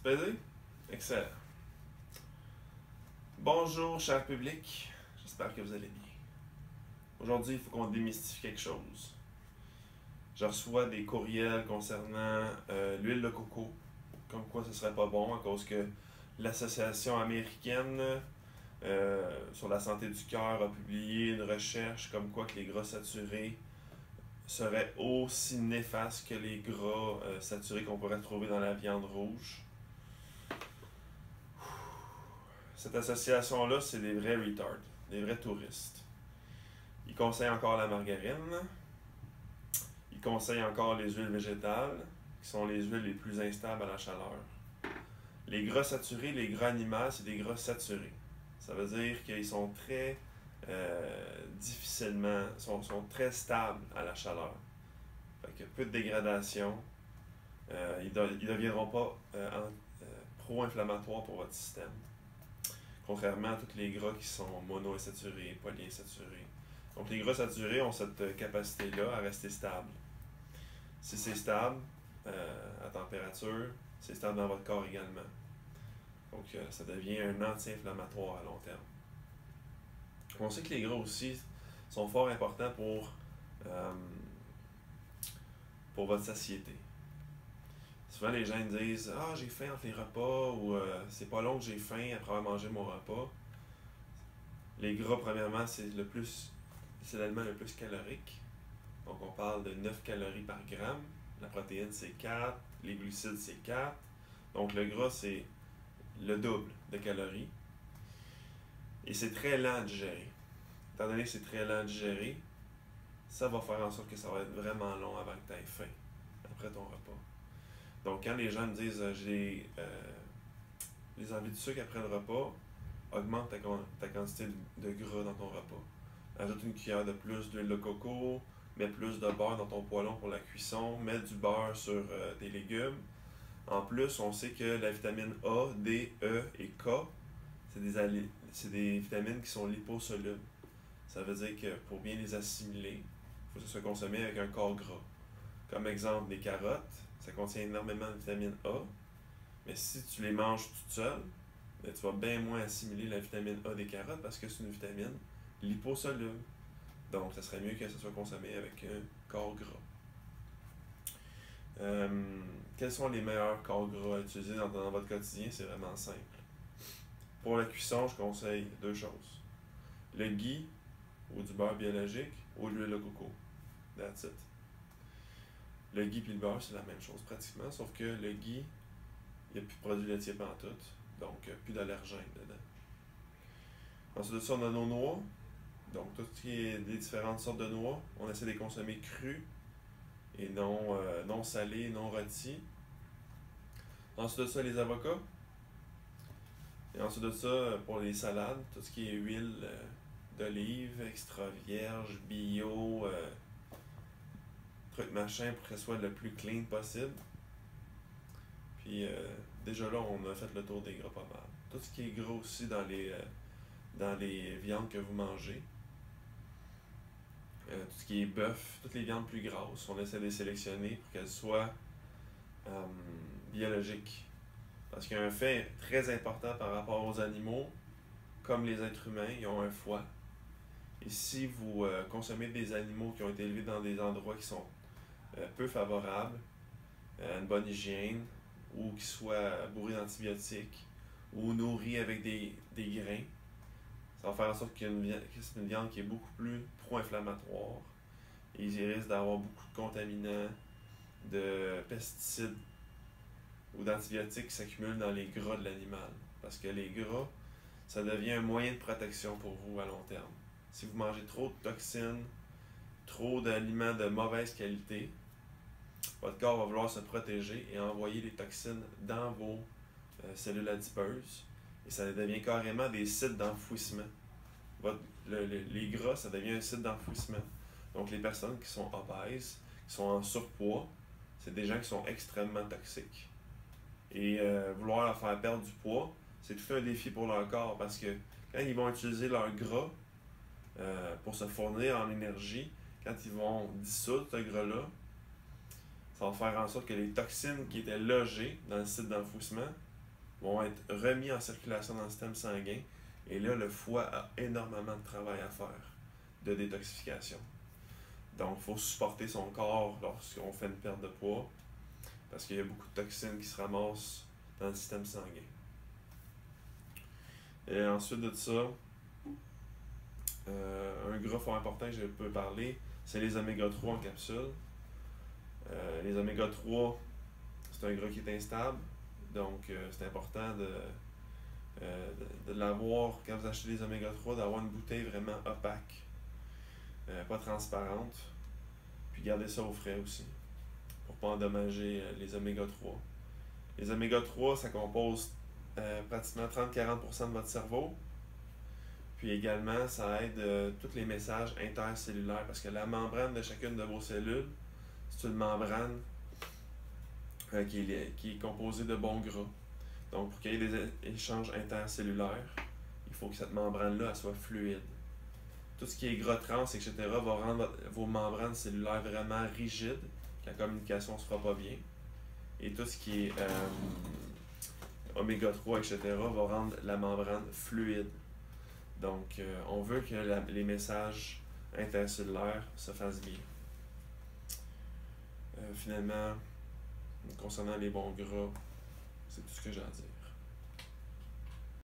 Pesé? Excellent. Bonjour, cher public. J'espère que vous allez bien. Aujourd'hui, il faut qu'on démystifie quelque chose. Je reçois des courriels concernant l'huile de coco, comme quoi ce serait pas bon à cause que l'Association américaine sur la santé du cœur a publié une recherche comme quoi que les gras saturés seraient aussi néfastes que les gras saturés qu'on pourrait trouver dans la viande rouge. Cette association-là, c'est des vrais retards, des vrais touristes. Ils conseillent encore la margarine, ils conseillent encore les huiles végétales, qui sont les huiles les plus instables à la chaleur. Les gras saturés, les gras animaux, c'est des gras saturés. Ça veut dire qu'ils sont très sont très stables à la chaleur. Fait que peu de dégradation. Ils ne deviendront pas pro-inflammatoires pour votre système. Contrairement à tous les gras qui sont monoinsaturés, polyinsaturés. Donc les gras saturés ont cette capacité-là à rester stable. Si c'est stable à température, c'est stable dans votre corps également. Donc ça devient un anti-inflammatoire à long terme. On sait que les gras aussi sont fort importants pour votre satiété. Souvent les gens me disent « Ah, j'ai faim entre les repas » ou « C'est pas long que j'ai faim après avoir mangé mon repas ». Les gras, premièrement, c'est l'aliment le plus calorique. Donc on parle de 9 calories par gramme. La protéine, c'est 4. Les glucides, c'est 4. Donc le gras, c'est le double de calories. Et c'est très lent à digérer. Étant donné que c'est très lent à digérer, ça va faire en sorte que ça va être vraiment long avant que tu aies faim après ton repas. Donc quand les gens me disent j'ai des envies de sucre après le repas, augmente ta quantité de gras dans ton repas. Ajoute une cuillère de plus d'huile de coco, mets plus de beurre dans ton poêlon pour la cuisson, mets du beurre sur tes légumes. En plus, on sait que la vitamine A, D, E et K, c'est des vitamines qui sont liposolubles. Ça veut dire que pour bien les assimiler, il faut que ça soit consommé avec un corps gras. Comme exemple, les carottes, ça contient énormément de vitamine A, mais si tu les manges toutes seules, tu vas bien moins assimiler la vitamine A des carottes parce que c'est une vitamine liposoluble. Donc, ça serait mieux que ça soit consommé avec un corps gras. Quels sont les meilleurs corps gras à utiliser dans votre quotidien? C'est vraiment simple. Pour la cuisson, je conseille deux choses. Le ghee ou du beurre biologique ou l'huile de coco. That's it. Le ghee et le beurre, c'est la même chose pratiquement, sauf que le ghee, il n'y a plus de produits laitiers pantoute, donc plus d'allergènes dedans. Ensuite de ça, on a nos noix. Donc, tout ce qui est des différentes sortes de noix, on essaie de les consommer crus et non salés, non rôtis. Ensuite de ça, les avocats. Et ensuite de ça, pour les salades, tout ce qui est huile d'olive, extra vierge, bio, truc machin pour que ce soit le plus clean possible. Puis déjà là, on a fait le tour des gras pas mal. Tout ce qui est gras aussi dans les viandes que vous mangez. Tout ce qui est bœuf, toutes les viandes plus grasses, on essaie de les sélectionner pour qu'elles soient biologiques. Parce qu'il y a un fait très important par rapport aux animaux, comme les êtres humains, ils ont un foie. Et si vous consommez des animaux qui ont été élevés dans des endroits qui sont peu favorables, une bonne hygiène, ou qui soient bourrés d'antibiotiques, ou nourris avec des grains, ça va faire en sorte que c'est une viande qui est beaucoup plus pro-inflammatoire. Et ils risquent d'avoir beaucoup de contaminants, de pesticides ou d'antibiotiques qui s'accumulent dans les gras de l'animal. Parce que les gras, ça devient un moyen de protection pour vous à long terme. Si vous mangez trop de toxines, trop d'aliments de mauvaise qualité, votre corps va vouloir se protéger et envoyer les toxines dans vos cellules adipeuses. Et ça devient carrément des sites d'enfouissement. Les gras, ça devient un site d'enfouissement. Donc les personnes qui sont obèses, qui sont en surpoids, c'est des gens qui sont extrêmement toxiques. Et vouloir leur faire perdre du poids, c'est tout un défi pour leur corps parce que quand ils vont utiliser leur gras pour se fournir en énergie, quand ils vont dissoudre ce gras-là, ça va faire en sorte que les toxines qui étaient logées dans le site d'enfouissement vont être remis en circulation dans le système sanguin. Et là, le foie a énormément de travail à faire de détoxification. Donc, il faut supporter son corps lorsqu'on fait une perte de poids parce qu'il y a beaucoup de toxines qui se ramassent dans le système sanguin. Et ensuite de ça, un gras fort important que je peux parler, c'est les oméga 3 en capsule. Les oméga 3, c'est un gras qui est instable, donc c'est important de l'avoir quand vous achetez des oméga 3, d'avoir une bouteille vraiment opaque, pas transparente, puis garder ça au frais aussi, pour ne pas endommager les oméga 3. Les oméga 3, ça compose pratiquement 30-40% de votre cerveau. Puis également, ça aide tous les messages intercellulaires parce que la membrane de chacune de vos cellules, c'est une membrane qui est composée de bons gras. Donc, pour qu'il y ait des échanges intercellulaires, il faut que cette membrane-là soit fluide. Tout ce qui est gras trans, etc., va rendre vos membranes cellulaires vraiment rigides, que la communication ne se fera pas bien. Et tout ce qui est oméga 3, etc., va rendre la membrane fluide. Donc, on veut que les messages intercellulaires se fassent bien. Finalement, concernant les bons gras, c'est tout ce que j'ai à dire.